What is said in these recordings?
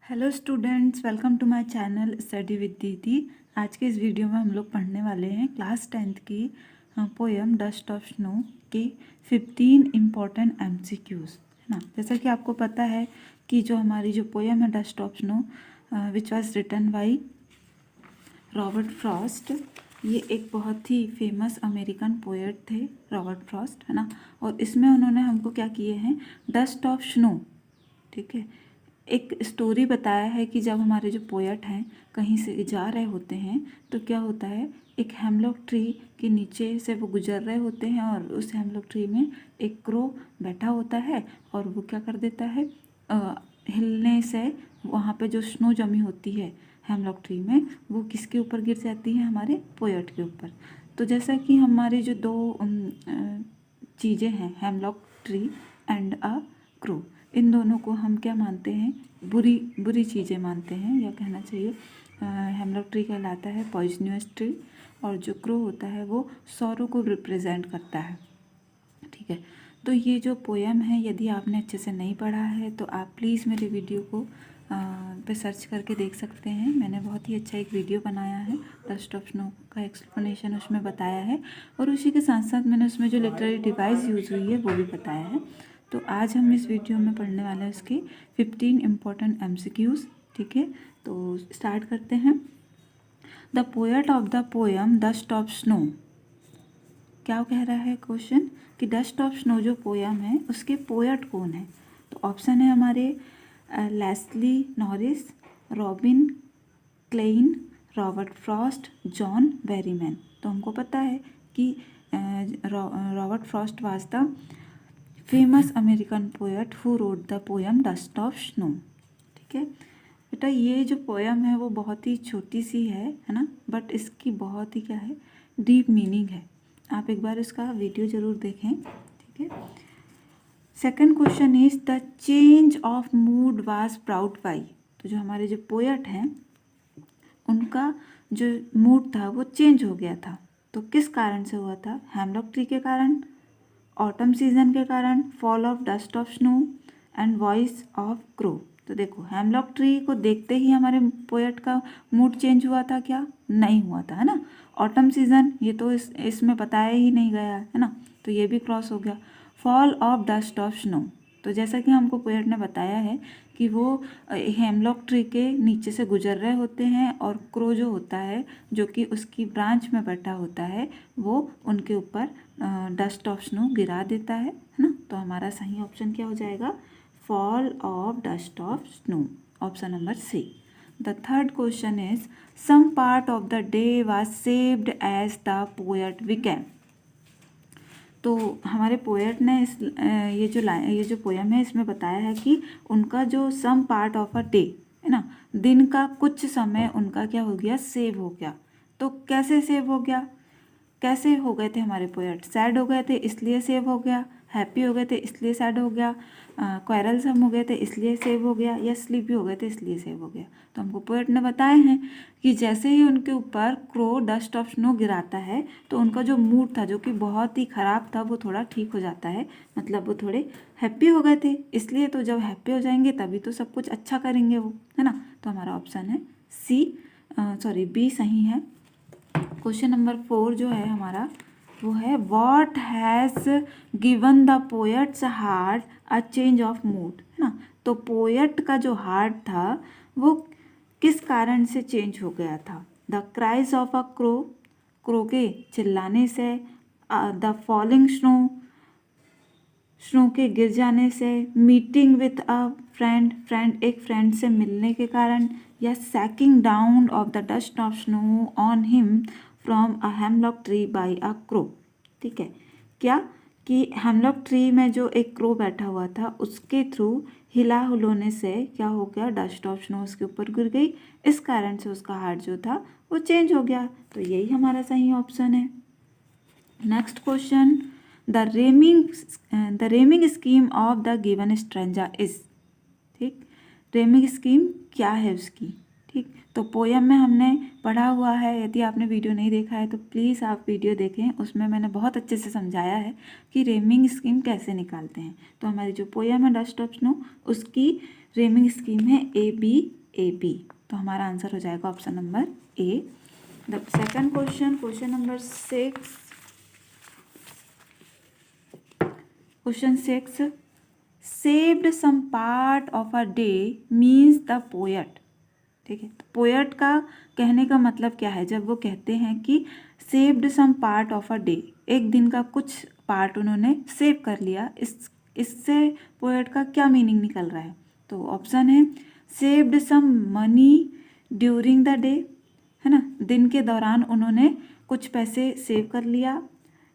Hello students, welcome to my channel study with Didi. आज के इस वीडियो में हम लोग पढ़ने वाले हैं क्लास 10th की पोएम डस्ट ऑफ स्नो के 15 इम्पॉर्टेंट MCQs, है ना। जैसा कि आपको पता है कि जो हमारी जो पोएम है dust of snow which was written by Robert Frost, ये एक बहुत ही फेमस अमेरिकन पोएट थे रॉबर्ट फ्रॉस्ट, है ना। और इसमें उन्होंने हमको क्या किए हैं, डस्ट ऑफ स्नो, ठीक है, एक स्टोरी बताया है कि जब हमारे जो पोएट हैं कहीं से जा रहे होते हैं तो क्या होता है, एक हेमलॉक ट्री के नीचे से वो गुजर रहे होते हैं और उस हेमलॉक ट्री में एक क्रो बैठा होता है और वो क्या कर देता है, हिलने से वहाँ पे जो स्नो जमी होती है हेमलॉक ट्री में वो किसके ऊपर गिर जाती है, हमारे पोएट के ऊपर। तो जैसा कि हमारी जो दो चीज़ें हैं, hemlock tree and a crow, इन दोनों को हम क्या मानते हैं, बुरी चीज़ें मानते हैं, या कहना चाहिए हेमलॉक ट्री कहलाता है पॉइजनस ट्री और जो क्रो होता है वो सौरों को रिप्रेजेंट करता है, ठीक है। तो ये जो पोएम है, यदि आपने अच्छे से नहीं पढ़ा है तो आप प्लीज़ मेरे वीडियो को पे सर्च करके देख सकते हैं। मैंने बहुत ही अच्छा एक वीडियो बनाया है, डस्ट ऑफ स्नो का एक्सप्लेनेशन उसमें बताया है और उसी के साथ साथ मैंने उसमें जो लिटरेरी डिवाइस यूज़ हुई है वो भी बताया है। तो आज हम इस वीडियो में पढ़ने वाले हैं उसके 15 इम्पोर्टेंट MCQs, ठीक है। तो स्टार्ट करते हैं। The poet of the poem dust of snow, क्या कह रहा है क्वेश्चन कि डस्ट ऑफ स्नो जो पोएम है उसके पोएट कौन है। तो ऑप्शन है हमारे Leslie Norris, Robin Klein, Robert Frost, John Berryman. तो हमको पता है कि Robert Frost was the famous American poet who wrote the poem dust of snow, ठीक है। बेटा ये जो पोएम है वो बहुत ही छोटी सी है ना, बट इसकी बहुत ही क्या है, डीप मीनिंग है। आप एक बार इसका वीडियो ज़रूर देखें, ठीक है। Second question is the change of mood was brought by. तो जो हमारे जो पोएट हैं उनका जो मूड था वो चेंज हो गया था, तो किस कारण से हुआ था, हेमलॉक ट्री के कारण, ऑटम सीजन के कारण, fall of dust of snow and voice of crow. तो देखो हेमलॉक ट्री को देखते ही हमारे पोएट का मूड चेंज हुआ था क्या, नहीं हुआ था, है ना। ऑटम सीजन ये तो इसमें बताया ही नहीं गया है ना, तो ये भी क्रॉस हो गया। Fall of dust of snow, तो जैसा कि हमको पोएट ने बताया है कि वो हेमलॉक ट्री के नीचे से गुजर रहे होते हैं और क्रो जो होता है जो कि उसकी ब्रांच में बैठा होता है वो उनके ऊपर डस्ट ऑफ स्नो गिरा देता है ना। तो हमारा सही ऑप्शन क्या हो जाएगा, fall of dust of snow, option number C. The third question is some part of the day was saved as the poet became. तो हमारे पोएट ने ये जो पोएम है इसमें बताया है कि उनका जो some part of a day है ना, दिन का कुछ समय उनका क्या हो गया, सेव हो गया। तो कैसे सेव हो गया, कैसे हो गए थे हमारे पोएट, सैड हो गए थे इसलिए सेव हो गया, हैप्पी हो गए थे इसलिए सैड हो गया, क्वेरलसम हो गए थे इसलिए सेव हो गया, या स्लीपी हो गए थे इसलिए सेव हो गया। तो हमको पोएट ने बताए हैं कि जैसे ही उनके ऊपर क्रो डस्ट ऑफ स्नो गिराता है तो उनका जो मूड था जो कि बहुत ही ख़राब था वो थोड़ा ठीक हो जाता है, मतलब वो थोड़े हैप्पी हो गए थे, इसलिए तो जब हैप्पी हो जाएंगे तभी तो सब कुछ अच्छा करेंगे वो, है ना। तो हमारा ऑप्शन है बी सही है। क्वेश्चन नंबर 4 जो है हमारा वो है what has given the poets heart a change of mood, है ना। तो पोएट का जो हार्ट था वो किस कारण से चेंज हो गया था, the cries of a crow, crow के चिल्लाने से, द फॉलिंग स्नो, स्नो के गिर जाने से, मीटिंग विथ अ फ्रेंड एक फ्रेंड से मिलने के कारण, या sacking down of the dust of snow on him from a hemlock tree bye a crow, ठीक है। क्या कि हेमलॉक ट्री में जो एक क्रो बैठा हुआ था उसके थ्रू हिला हुलोने से क्या हो गया, डस्ट ऑफ स्नो उसके ऊपर गिर गई, इस कारण से उसका हार्ट जो था वो चेंज हो गया। तो यही हमारा सही ऑप्शन है। Next question, the रेमिंग scheme of the given stanza is, ठीक, रेमिंग स्कीम क्या है उसकी, ठीक, तो पोयम में हमने पढ़ा हुआ है, यदि आपने वीडियो नहीं देखा है तो प्लीज़ आप वीडियो देखें, उसमें मैंने बहुत अच्छे से समझाया है कि रेमिंग स्कीम कैसे निकालते हैं। तो हमारी जो पोयम है डस्ट ऑफ स्नो, उसकी रेमिंग स्कीम है ABAB। तो हमारा आंसर हो जाएगा option number A। The second question number 6, question 6, saved some part of a day means the poet। ठीक है, तो पोएट का कहने का मतलब क्या है, जब वो कहते हैं कि saved some part of a day, एक दिन का कुछ पार्ट उन्होंने सेव कर लिया, इससे पोएट का क्या मीनिंग निकल रहा है। तो ऑप्शन है saved some money during the day, है ना, दिन के दौरान उन्होंने कुछ पैसे सेव कर लिया।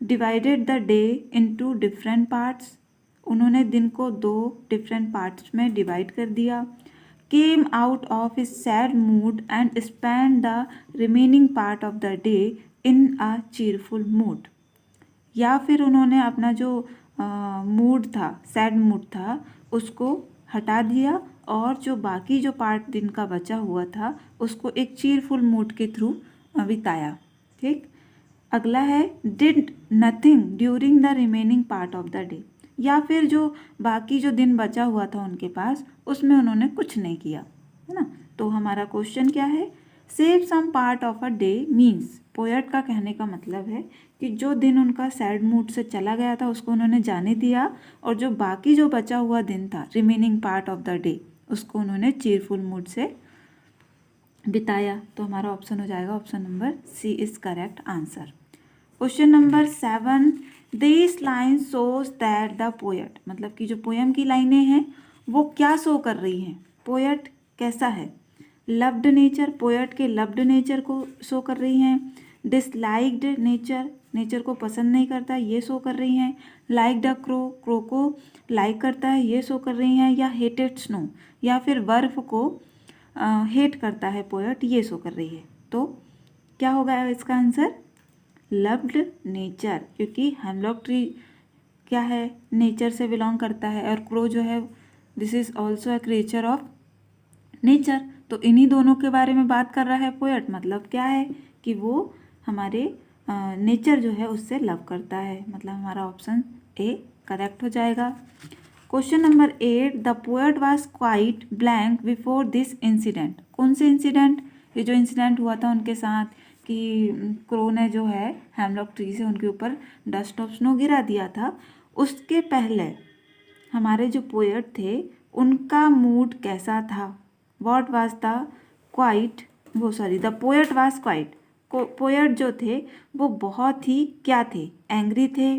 Divided the day into different parts, उन्होंने दिन को 2 डिफरेंट पार्ट्स में डिवाइड कर दिया। Came out of his sad mood and spend the remaining part of the day in a चीरफुल mood, या फिर उन्होंने अपना जो मूड था, सैड मूड था, उसको हटा दिया और जो बाकी जो पार्ट दिन का बचा हुआ था उसको एक चीरफुल मूड के थ्रू बिताया। ठीक, अगला है did nothing during the remaining part of the day, या फिर जो बाकी जो दिन बचा हुआ था उनके पास, उसमें उन्होंने कुछ नहीं किया, है ना। तो हमारा क्वेश्चन क्या है, save some part of a day means, poet का कहने का मतलब है कि जो दिन उनका सैड मूड से चला गया था उसको उन्होंने जाने दिया, और जो बाकी जो बचा हुआ दिन था, remaining part of the day, उसको उन्होंने चीरफुल मूड से बिताया। तो हमारा ऑप्शन हो जाएगा option number C is correct answer. Question number 7, this line shows that the poet, मतलब कि जो पोएम की लाइनें हैं वो क्या शो कर रही हैं, पोएट कैसा है। लव्ड नेचर, पोएट के लव्ड नेचर को शो कर रही हैं। डिसलाइक्ड नेचर, नेचर को पसंद नहीं करता, ये शो कर रही हैं। लाइक द क्रो, क्रो को लाइक करता है, ये शो कर रही हैं। या हेटेड स्नो, या फिर बर्फ को हेट करता है पोएट, ये शो कर रही है। तो क्या होगा इसका आंसर, लव्ड नेचर, क्योंकि हेमलॉक ट्री क्या है, नेचर से बिलोंग करता है, और क्रो जो है this is also a creature of nature. तो इन्हीं दोनों के बारे में बात कर रहा है पोएट, मतलब क्या है कि वो हमारे नेचर जो है उससे लव करता है, मतलब हमारा ऑप्शन A करेक्ट हो जाएगा। Question number 8, the poet was quite blank before this incident, कौन से इंसिडेंट, ये जो इंसिडेंट हुआ था उनके साथ कि क्रो ने जो है हेमलॉक ट्री से उनके ऊपर डस्ट ऑफ स्नो गिरा दिया था, उसके पहले हमारे जो पोएट थे उनका मूड कैसा था। What was the quite, the poet was quite, poet जो थे वो बहुत ही क्या थे, एंग्री थे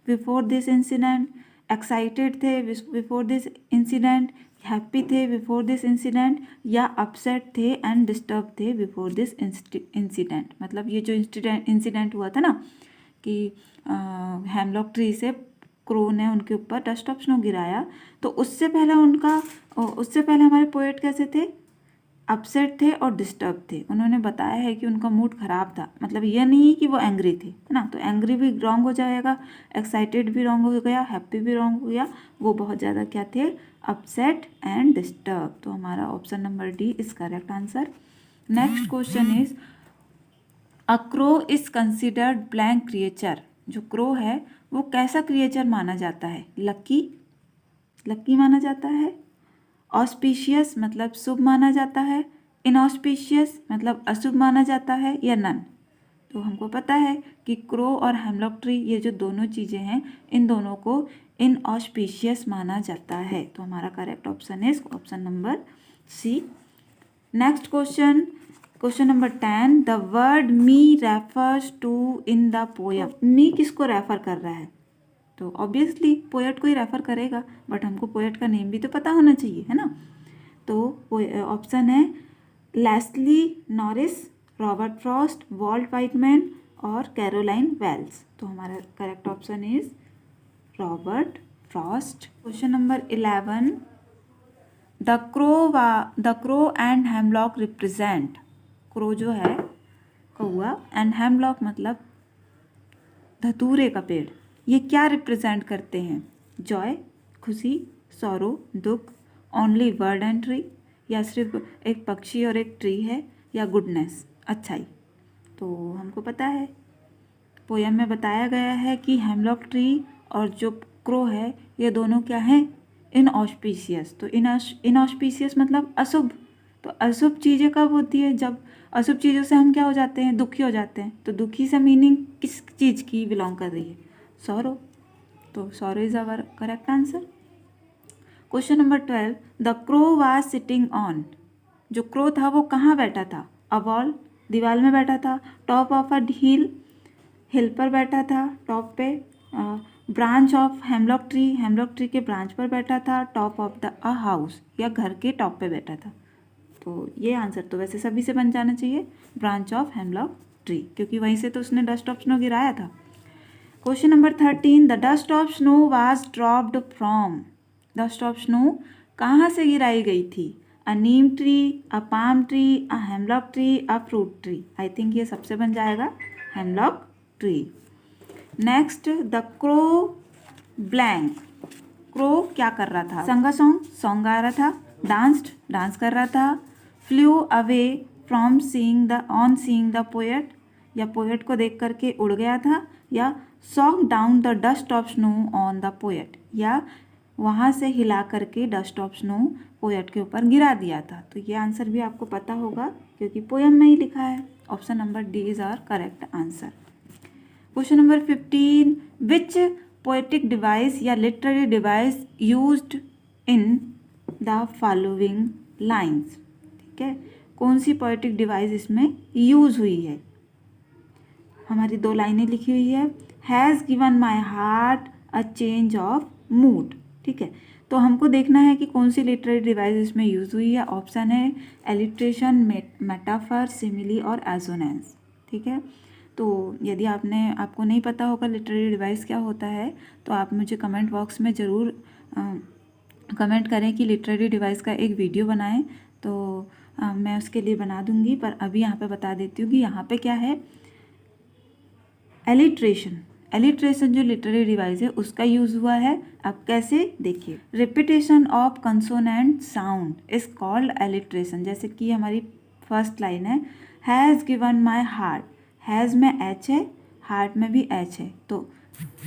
बिफोर दिस इंसिडेंट, एक्साइटेड थे बिफोर दिस इंसिडेंट, हैप्पी थे बिफोर दिस इंसिडेंट, या अपसेट थे एंड डिस्टर्ब थे बिफोर दिस इंसिडेंट। मतलब ये जो इंसिडेंट हुआ था ना कि हेमलॉक ट्री से क्रो ने उनके ऊपर डस्ट ऑफ स्नो गिराया, तो उससे पहले हमारे पोएट कैसे थे, अपसेट थे और डिस्टर्ब थे। उन्होंने बताया है कि उनका मूड ख़राब था, मतलब यह नहीं कि वो एंग्री थे, है ना। तो एंग्री भी रॉन्ग हो जाएगा, एक्साइटेड भी रॉन्ग हो गया, हैप्पी भी रॉन्ग हो गया, वो बहुत ज़्यादा क्या थे, अपसेट एंड डिस्टर्ब। तो हमारा option number D is correct answer. Next question is, a crow is considered blank creature, जो क्रो है वो कैसा क्रिएचर माना जाता है, लकी माना जाता है, ऑस्पिशियस मतलब शुभ माना जाता है, इनऑस्पिशियस मतलब अशुभ माना जाता है, या नन। तो हमको पता है कि क्रो और हेमलॉक ट्री ये जो दोनों चीज़ें हैं, इन दोनों को इनऑस्पिशियस माना जाता है। तो हमारा करेक्ट ऑप्शन है option number C। Next question number 10, the word me refers to in the poem, me किसको रेफर कर रहा है, तो ऑब्वियसली पोएट को ही रेफर करेगा, बट हमको पोएट का नेम भी तो पता होना चाहिए, है ना। तो ऑप्शन है Leslie Norris, Robert Frost, Walt Whitman और कैरोलाइन वेल्स। तो हमारा correct option is Robert Frost. Question number 11, the crow and hemlock represent, crow जो है कौआ एंड हेमलॉक मतलब धतूरे का पेड़, ये क्या रिप्रेजेंट करते हैं, जॉय खुशी, सॉरो दुख, ओनली वर्ड एंड ट्री, या सिर्फ एक पक्षी और एक ट्री है, या गुडनेस, अच्छाई? तो हमको पता है, पोयम में बताया गया है कि हेमलॉक ट्री और जो क्रो है ये दोनों क्या हैं? इनऑस्पिशियस। तो इनऑस्पिशियस मतलब अशुभ। तो अशुभ चीज़ें कब होती है? जब अशुभ चीज़ों से हम क्या हो जाते हैं? दुखी हो जाते हैं। तो दुखी से मीनिंग किस चीज़ की बिलोंग कर रही है? सॉरो। तो sorrow is our correct answer. Question number 12, the crow was sitting on. जो क्रो था वो कहाँ बैठा था? अ वॉल, दीवार में बैठा था। टॉप ऑफ अ हिल, हिल पर बैठा था, टॉप पे। ब्रांच ऑफ हेमलॉक ट्री के ब्रांच पर बैठा था। Top of the a house, या घर के टॉप पे बैठा था। तो ये आंसर तो वैसे सभी से बन जाना चाहिए, ब्रांच ऑफ हेमलॉक ट्री, क्योंकि वहीं से तो उसने डस्ट ऑफ स्नो गिराया था। Question number 13, the dust of snow was dropped from. Dust of snow कहाँ से गिराई गई थी? A neem tree, a palm tree, a hemlock tree, a fruit tree. I think ये सबसे बन जाएगा hemlock tree. Next, the crow blank. Crow क्या कर रहा था? संग सॉन्ग गा रहा था। डांस्ड, डांस कर रहा था। Flew away from seeing the poet, या पोएट को देख करके उड़ गया था। या shook down the dust of snow on the poet, या वहाँ से हिला करके डस्ट ऑफ स्नो पोएट के ऊपर गिरा दिया था। तो ये आंसर भी आपको पता होगा क्योंकि पोएम में ही लिखा है। Option number D is our correct answer. Question number 15, which poetic device या literary device used in the following lines. ठीक है, कौन सी पोएटिक डिवाइस इसमें यूज हुई है? हमारी 2 लाइनें लिखी हुई है, has given my heart a change of mood. ठीक है, तो हमको देखना है कि कौन सी लिटरेरी डिवाइस इसमें यूज़ हुई है। ऑप्शन है एलिट्रेशन, मेटाफर, सिमिली और एसोनेंस। ठीक है, तो यदि आपको नहीं पता होगा लिटरेरी डिवाइस क्या होता है तो आप मुझे कमेंट बॉक्स में ज़रूर कमेंट करें कि लिटरेरी डिवाइस का एक वीडियो बनाएं, तो मैं उसके लिए बना दूंगी। पर अभी यहाँ पे बता देती हूँ कि यहाँ पे क्या है, एलिट्रेशन। एलिट्रेशन जो लिटरेरी डिवाइस है उसका यूज हुआ है। अब कैसे, देखिए, repetition of consonant sound is called alliteration. जैसे कि हमारी फर्स्ट लाइन है, has given my heart. Has में एच है, हार्ट में भी एच है, तो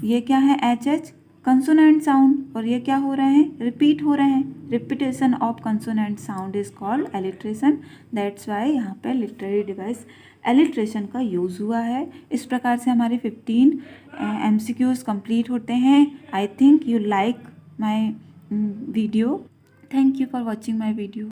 ये क्या है? एच एच कंसोनेंट साउंड, और ये क्या हो रहे हैं? रिपीट हो रहे हैं। Repetition of consonant sound is called alliteration. That's why यहाँ पे लिटरेरी डिवाइस एलिट्रेशन का यूज़ हुआ है। इस प्रकार से हमारे 15 MCQs कंप्लीट होते हैं। I think you like my video. Thank you for watching my video.